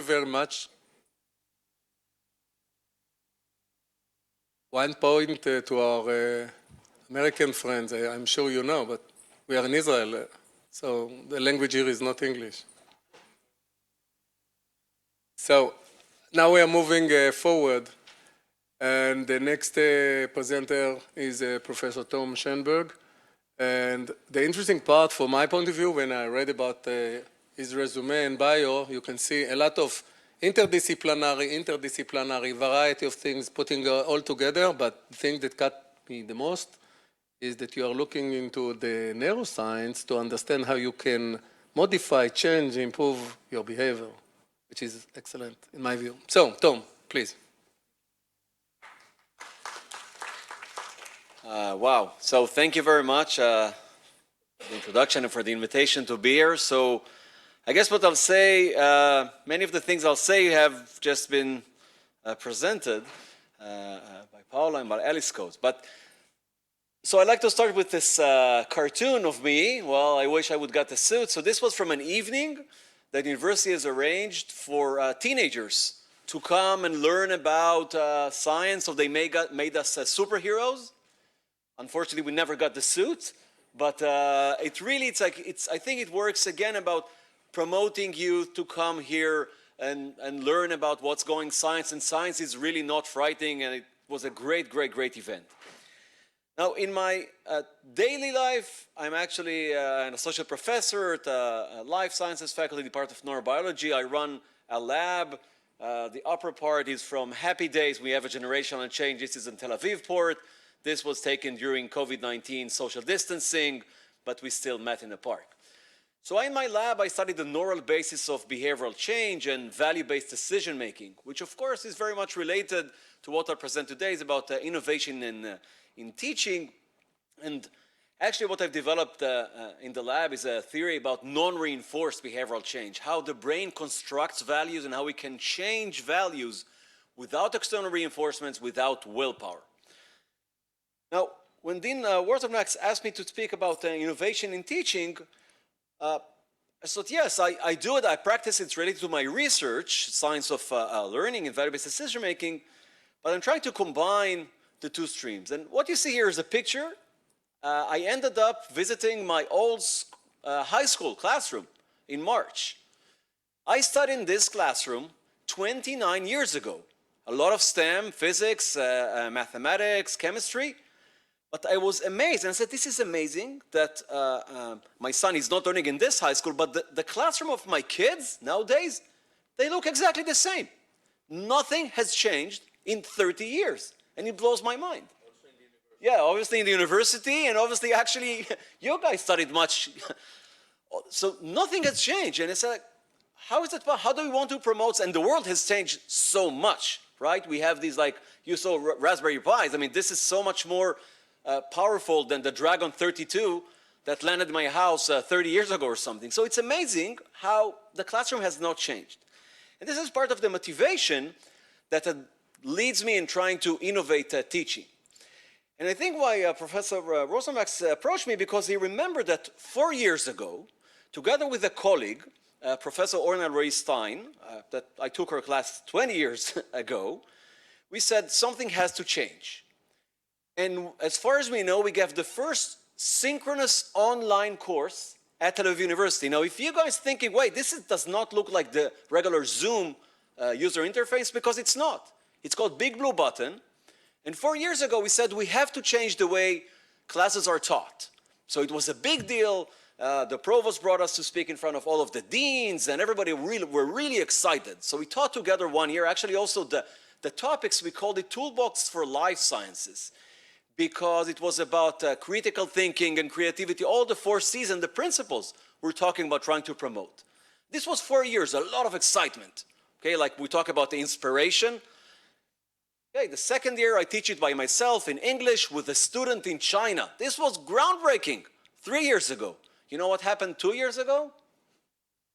very much. One point to our American friends, I'm sure you know, but we are in Israel, so the language here is not English. So now we are moving forward, and the next presenter is Professor Tom Schonberg. And the interesting part from my point of view, when I read about his resume and bio, you can see a lot of interdisciplinary variety of things putting all together, but the thing that got me the most is that you are looking into the neuroscience to understand how you can modify, change, improve your behavior, which is excellent in my view. So, Tom, please. Wow. So thank you very much for the introduction and for the invitation to be here. So I guess what I'll say, many of the things I'll say have just been presented by Paula and by Alice Coates. But so I'd like to start with this cartoon of me. Well, I wish I would got the suit. So this was from an evening that the university has arranged for teenagers to come and learn about science. So they made us superheroes. Unfortunately, we never got the suit, but I think it works again about promoting youth to come here and learn about what's going science, and science is really not frightening, and it was a great event. Now, in my daily life, I'm actually an associate professor at Life Sciences Faculty, Department of Neurobiology. I run a lab. The upper part is from Happy Days. We have a generational change. This is in Tel Aviv port. This was taken during COVID-19 social distancing, but we still met in the park. So in my lab, I studied the neural basis of behavioral change and value-based decision-making, which of course is very much related to what I'll present today. Is about innovation in teaching. And actually what I've developed in the lab is a theory about non-reinforced behavioral change, how the brain constructs values and how we can change values without external reinforcements, without willpower. Now, when Dean Wortelmax asked me to speak about innovation in teaching, I thought, yes, I do it, I practice it, it's related to my research, science of learning and value-based decision-making, but I'm trying to combine the two streams. And what you see here is a picture. I ended up visiting my old high school classroom in March. I studied in this classroom 29 years ago. A lot of STEM, physics, mathematics, chemistry. But I was amazed and said, this is amazing that my son is not learning in this high school, but the classroom of my kids nowadays, they look exactly the same. Nothing has changed in 30 years, and it blows my mind. Yeah, obviously in the university, and obviously actually you guys studied much. So nothing has changed, and it's like, how is it, how do we want to promote, and the world has changed so much, right? We have these, like, you saw Raspberry Pis. I mean, this is so much more powerful than the Dragon 32 that landed in my house 30 years ago or something. So it's amazing how the classroom has not changed. And this is part of the motivation that leads me in trying to innovate teaching. And I think why Professor Rosenmax approached me, because he remembered that 4 years ago, together with a colleague, Professor Oma Elroy-Stein, that I took her class 20 years ago, we said something has to change. And as far as we know, we gave the first synchronous online course at Tel Aviv University. Now, if you guys thinking, wait, does not look like the regular Zoom user interface, because it's not. It's called Big Blue Button. And 4 years ago, we said we have to change the way classes are taught. So it was a big deal. The provost brought us to speak in front of all of the deans, and everybody were really excited. So we taught together 1 year. Actually, also the topics, we called it Toolbox for Life Sciences, because it was about critical thinking and creativity, all the 4 C's and the principles we're talking about trying to promote. This was 4 years, a lot of excitement. Okay, like we talk about the inspiration. Okay, the second year I teach it by myself in English with a student in China. This was groundbreaking 3 years ago. You know what happened 2 years ago?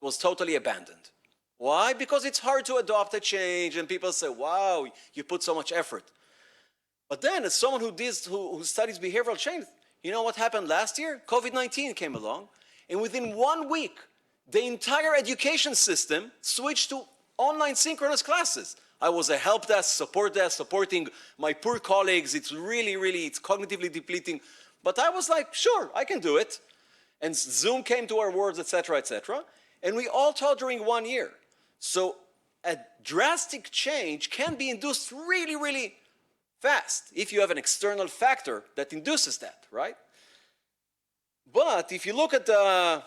It was totally abandoned. Why? Because it's hard to adopt a change, and people say, wow, you put so much effort. But then, as someone who studies behavioral change, you know what happened last year? COVID-19 came along, and within 1 week, the entire education system switched to online synchronous classes. I was a help desk, supporting my poor colleagues. It's really, it's cognitively depleting. But I was like, sure, I can do it. And Zoom came to our worlds, etc., etc. And we all taught during 1 year. So a drastic change can be induced really fast if you have an external factor that induces that, right? But if you look at the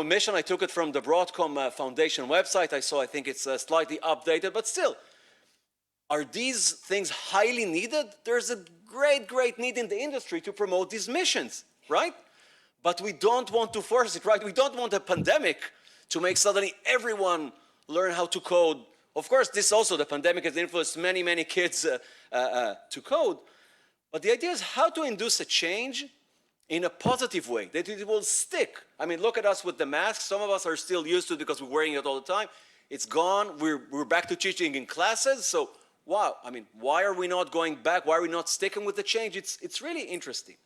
mission, I took it from the Broadcom Foundation website. I think it's slightly updated, but still, are these things highly needed? There's a great need in the industry to promote these missions, right? But we don't want to force it, right? We don't want a pandemic to make suddenly everyone learn how to code. Of course, the pandemic has influenced many kids to code. But the idea is how to induce a change in a positive way, that it will stick. I mean, look at us with the mask. Some of us are still used to it because we're wearing it all the time. It's gone. We're back to teaching in classes. So, wow, I mean, why are we not going back? Why are we not sticking with the change? It's really interesting.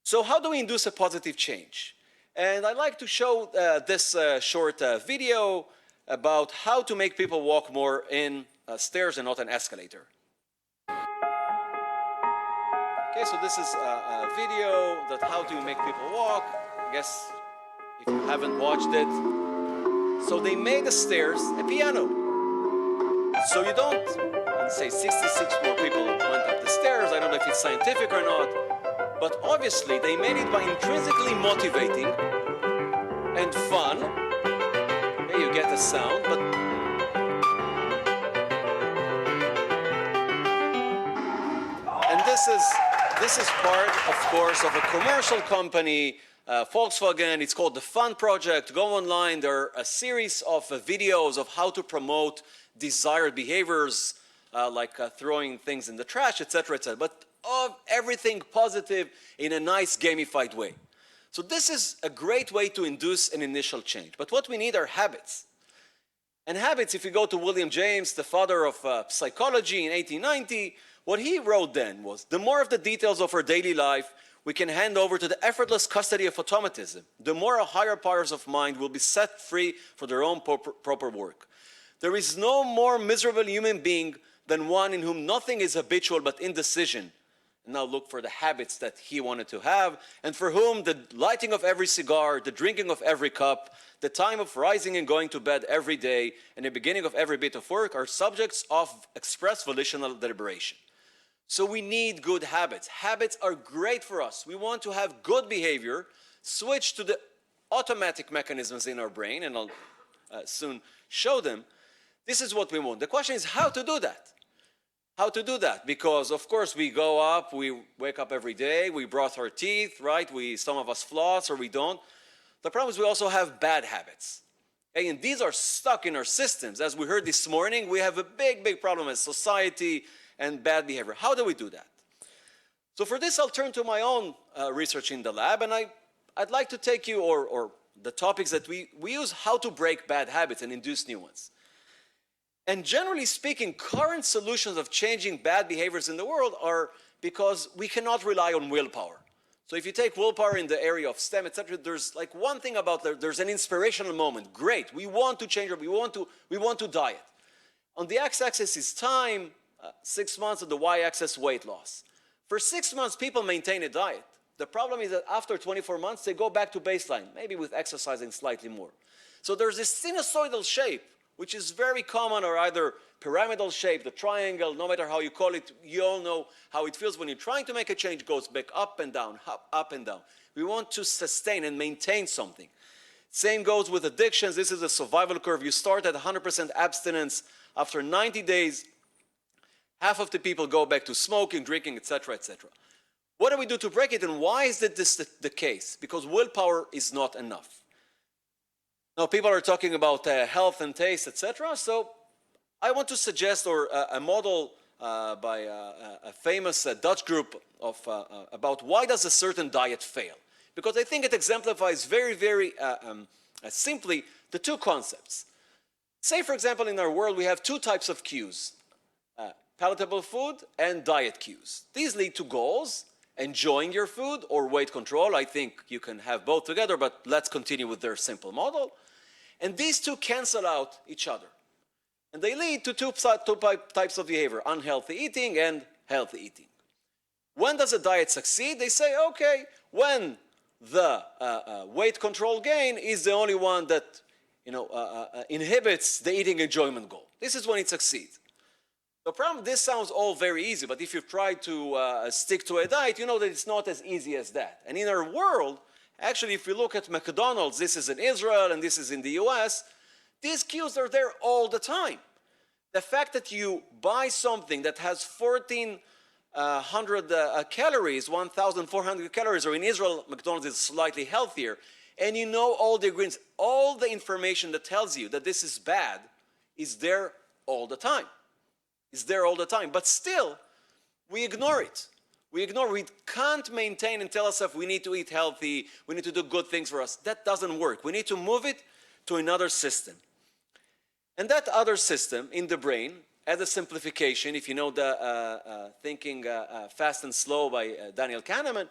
So how do we induce a positive change? And I'd like to show this short video about how to make people walk more in stairs and not an escalator. Okay, so this is a video that how to make people walk. I guess if you haven't watched it. So they made the stairs a piano. So you don't, say 66 more people went up the stairs. I don't know if it's scientific or not. But obviously, they made it by intrinsically motivating and fun. Okay, you get the sound, but and this is part, of course, of a commercial company, Volkswagen. It's called the Fun Project. Go online. There are a series of videos of how to promote desired behaviors, like throwing things in the trash, etc., etc. But of everything positive in a nice gamified way. So this is a great way to induce an initial change. But what we need are habits. And habits, if you go to William James, the father of psychology in 1890, what he wrote then was, the more of the details of our daily life we can hand over to the effortless custody of automatism, the more our higher powers of mind will be set free for their own proper work. There is no more miserable human being than one in whom nothing is habitual but indecision. Now look for the habits that he wanted to have, and for whom the lighting of every cigar, the drinking of every cup, the time of rising and going to bed every day, and the beginning of every bit of work are subjects of express volitional deliberation. So we need good habits. Habits are great for us. We want to have good behavior, switch to the automatic mechanisms in our brain, and I'll soon show them. This is what we want. The question is how to do that. How to do that? Because, of course, we go up, we wake up every day, we brush our teeth, right? Some of us floss or we don't. The problem is we also have bad habits. Okay? And these are stuck in our systems. As we heard this morning, we have a big problem as society and bad behavior. How do we do that? So for this, I'll turn to my own research in the lab, and I'd like to take you, or the topics that we use, how to break bad habits and induce new ones. And generally speaking, current solutions of changing bad behaviors in the world are because we cannot rely on willpower. So if you take willpower in the area of STEM, etc., there's like one thing about there's an inspirational moment. Great, we want to change, we want to diet. On the x-axis is time, 6 months, on the y-axis weight loss. For 6 months, people maintain a diet. The problem is that after 24 months, they go back to baseline, maybe with exercising slightly more. So there's this sinusoidal shape, which is very common, or either pyramidal shape, the triangle, no matter how you call it, you all know how it feels when you're trying to make a change, goes back up and down, up and down. We want to sustain and maintain something. Same goes with addictions. This is a survival curve. You start at 100% abstinence. After 90 days, half of the people go back to smoking, drinking, etc., etc. What do we do to break it, and why is this the case? Because willpower is not enough. Now, people are talking about health and taste, etc. So I want to suggest a model by a famous Dutch group about why does a certain diet fail. Because I think it exemplifies very simply the two concepts. Say, for example, in our world, we have two types of cues, palatable food and diet cues. These lead to goals, enjoying your food or weight control. I think you can have both together, but let's continue with their simple model. And these two cancel out each other. And they lead to two types of behavior, unhealthy eating and healthy eating. When does a diet succeed? They say, okay, when the weight control gain is the only one that inhibits the eating enjoyment goal. This is when it succeeds. The problem, this sounds all very easy, but if you've tried to stick to a diet, you know that it's not as easy as that. And in our world, actually, if you look at McDonald's, this is in Israel and this is in the US, these cues are there all the time. The fact that you buy something that has 1,400 calories, 1,400 calories, or in Israel, McDonald's is slightly healthier, and you know all the ingredients, all the information that tells you that this is bad is there all the time. It's there all the time. But still, we ignore it. We can't maintain and tell ourselves we need to eat healthy, we need to do good things for us. That doesn't work. We need to move it to another system. And that other system in the brain, as a simplification, if you know the Thinking Fast and Slow by Daniel Kahneman,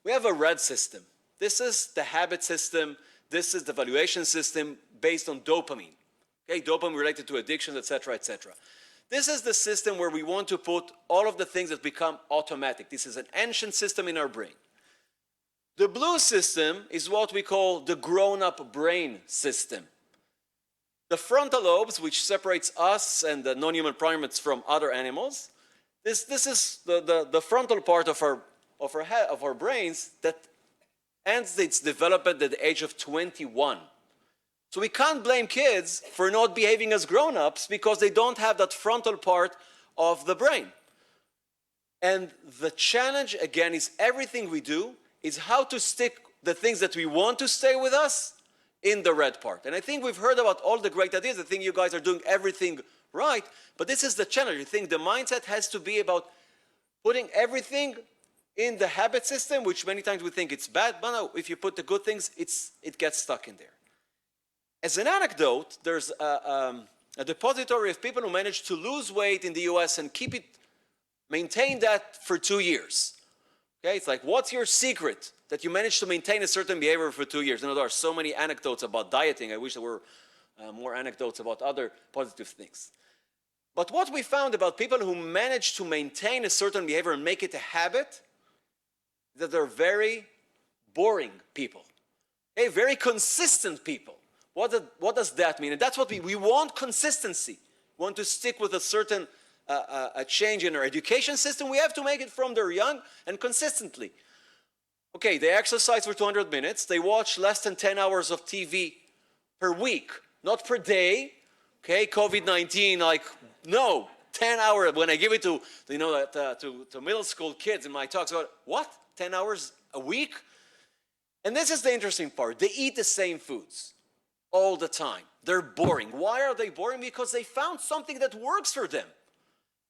we have a red system. This is the habit system. This is the valuation system based on dopamine. Okay, dopamine related to addictions, etc., etc. This is the system where we want to put all of the things that become automatic. This is an ancient system in our brain. The blue system is what we call the grown-up brain system. The frontal lobes, which separates us and the non-human primates from other animals, this is the frontal part of our brains that ends its development at the age of 21. So we can't blame kids for not behaving as grown-ups because they don't have that frontal part of the brain. And the challenge, again, is everything we do is how to stick the things that we want to stay with us in the red part. And I think we've heard about all the great ideas. I think you guys are doing everything right. But this is the challenge. I think the mindset has to be about putting everything in the habit system, which many times we think it's bad. But no, if you put the good things, it gets stuck in there. As an anecdote, there's a depository of people who managed to lose weight in the US and maintain that for 2 years. Okay, it's like, what's your secret that you managed to maintain a certain behavior for 2 years? You know, there are so many anecdotes about dieting. I wish there were more anecdotes about other positive things. But what we found about people who manage to maintain a certain behavior and make it a habit, that they're very boring people. Okay, very consistent people. What does that mean? And that's what we want consistency. We want to stick with a certain a change in our education system. We have to make it from they're young and consistently. Okay, they exercise for 200 minutes. They watch less than 10 hours of TV per week, not per day. Okay, COVID-19, like, no, 10 hours. When I give it to middle school kids in my talks, about what? 10 hours a week? And this is the interesting part. They eat the same foods all the time. They're boring. Why are they boring? Because they found something that works for them.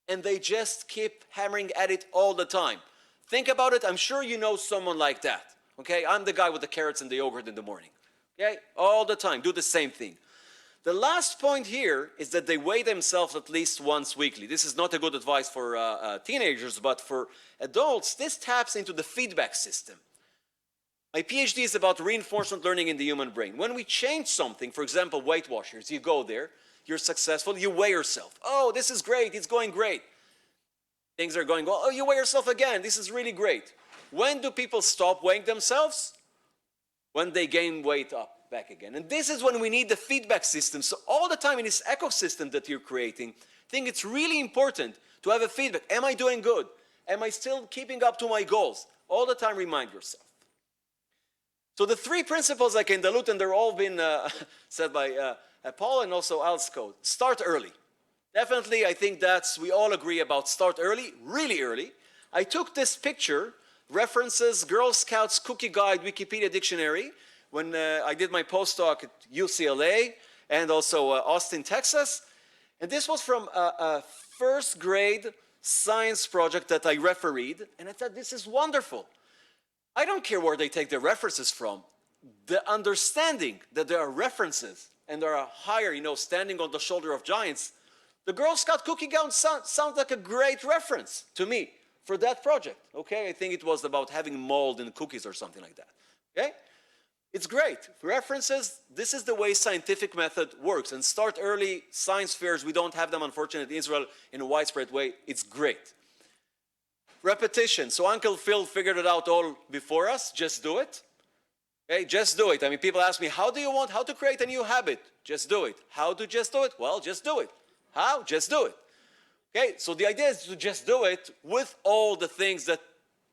And they just keep hammering at it all the time. Think about it. I'm sure you know someone like that. Okay, I'm the guy with the carrots and the yogurt in the morning. Okay, all the time, do the same thing. The last point here is that they weigh themselves at least once weekly. This is not a good advice for teenagers, but for adults, this taps into the feedback system. My PhD is about reinforcement learning in the human brain. When we change something, for example, Weight Watchers, you go there, you're successful, you weigh yourself. Oh, this is great, it's going great. Things are going well. Oh, you weigh yourself again, this is really great. When do people stop weighing themselves? When they gain weight back again. And this is when we need the feedback system. So all the time in this ecosystem that you're creating, I think it's really important to have a feedback. Am I doing good? Am I still keeping up to my goals? All the time remind yourself. So the 3 principles I can dilute, and they're all been said by Paul and also Al's code. Start early. Definitely, I think we all agree about start early, really early. I took this picture, references Girl Scouts Cookie Guide, Wikipedia Dictionary, when I did my postdoc at UCLA and also Austin, Texas. And this was from a first grade science project that I refereed. And I thought, this is wonderful. I don't care where they take their references from. The understanding that there are references and there are higher, standing on the shoulder of giants. The Girl Scout Cookie Guide sounds like a great reference to me for that project. Okay, I think it was about having mold in cookies or something like that. Okay? It's great. References, this is the way scientific method works. And start early science fairs. We don't have them, unfortunately, in Israel in a widespread way. It's great. Repetition. So Uncle Phil figured it out all before us. Just do it. Okay, just do it. I mean, people ask me, how to create a new habit? Just do it. How to just do it? Well, just do it. How? Just do it. Okay, so the idea is to just do it with all the things that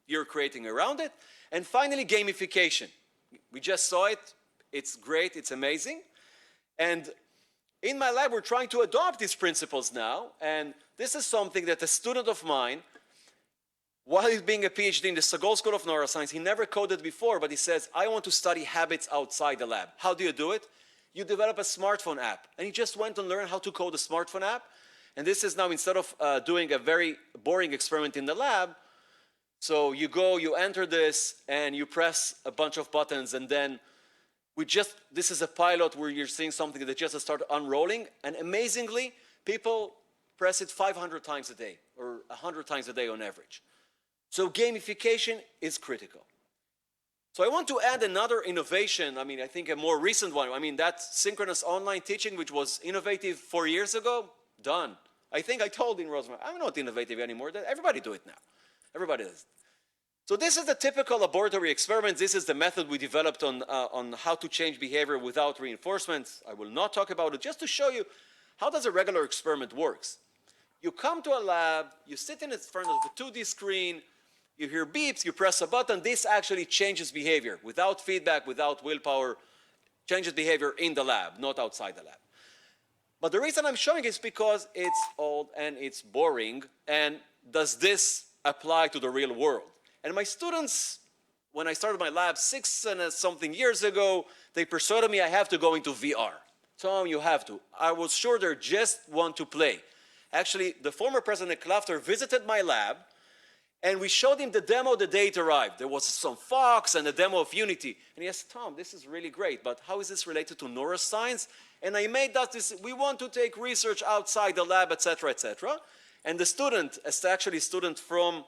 you're creating around it. And finally, gamification. We just saw it. It's great. It's amazing. And in my lab, we're trying to adopt these principles now. And this is something that a student of mine, while he's being a PhD in the Sagol School of Neuroscience, he never coded before, but he says, I want to study habits outside the lab. How do you do it? You develop a smartphone app. And he just went and learned how to code a smartphone app. And this is now, instead of doing a very boring experiment in the lab, so you go, you enter this, and you press a bunch of buttons, and then this is a pilot where you're seeing something that just started unrolling, and amazingly, people press it 500 times a day, or 100 times a day on average. So gamification is critical. So I want to add another innovation, I think a more recent one. That synchronous online teaching, which was innovative 4 years ago, done. I think I told in Rosemary, I'm not innovative anymore. Everybody do it now. Everybody does. So this is the typical laboratory experiment. This is the method we developed on how to change behavior without reinforcements. I will not talk about it, just to show you how does a regular experiment works. You come to a lab, you sit in front of a 2D screen, you hear beeps, you press a button. This actually changes behavior without feedback, without willpower, changes behavior in the lab, not outside the lab. But the reason I'm showing is because it's old and it's boring, and does this apply to the real world? And my students, when I started my lab 6 and something years ago, they persuaded me I have to go into VR. Tom, you have to. I was sure they just want to play. Actually, the former President Klafter visited my lab, and we showed him the demo the day it arrived. There was some Fox and a demo of Unity. And he asked, Tom, this is really great, but how is this related to neuroscience? And I made that we want to take research outside the lab, etc., etc. And the student, actually a student from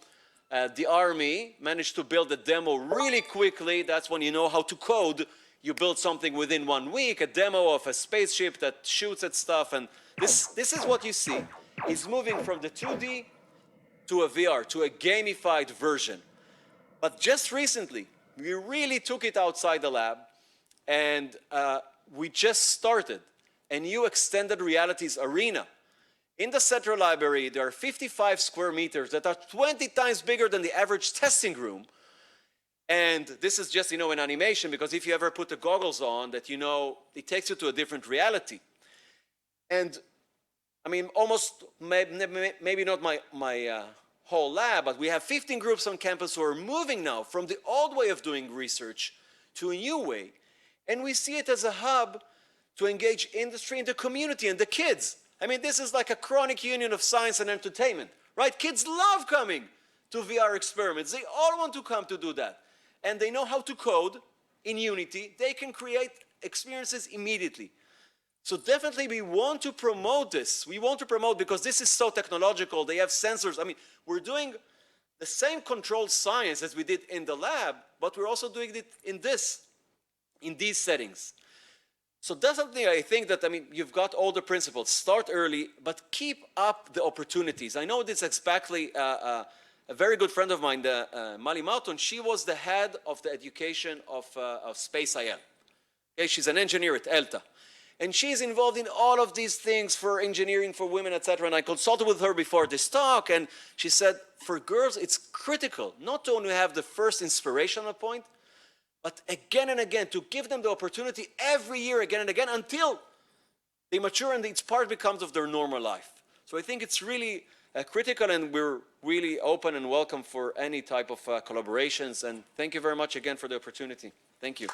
the Army, managed to build a demo really quickly. That's when you know how to code. You build something within 1 week, a demo of a spaceship that shoots at stuff. And this is what you see. It's moving from the 2D to a VR, to a gamified version. But just recently, we really took it outside the lab, and we just started a new extended realities arena. In the Central Library, there are 55 square meters that are 20 times bigger than the average testing room. And this is just, an animation, because if you ever put the goggles on, that it takes you to a different reality. And almost, maybe not my whole lab, but we have 15 groups on campus who are moving now from the old way of doing research to a new way. And we see it as a hub to engage industry and the community and the kids. This is like a chronic union of science and entertainment, right? Kids love coming to VR experiments. They all want to come to do that. And they know how to code in Unity. They can create experiences immediately. So definitely we want to promote this. We want to promote, because this is so technological. They have sensors. We're doing the same controlled science as we did in the lab, but we're also doing it in these settings. So definitely I think that, you've got all the principles. Start early, but keep up the opportunities. I know this exactly, a very good friend of mine, Mali Mouton, she was the head of the education of Space IL. Okay, she's an engineer at ELTA. And she's involved in all of these things for engineering, for women, etc. And I consulted with her before this talk, and she said, for girls, it's critical not to only have the first inspirational point, but again and again, to give them the opportunity every year, again and again, until they mature and it's part becomes of their normal life. So I think it's really critical, and we're really open and welcome for any type of collaborations. And thank you very much again for the opportunity. Thank you.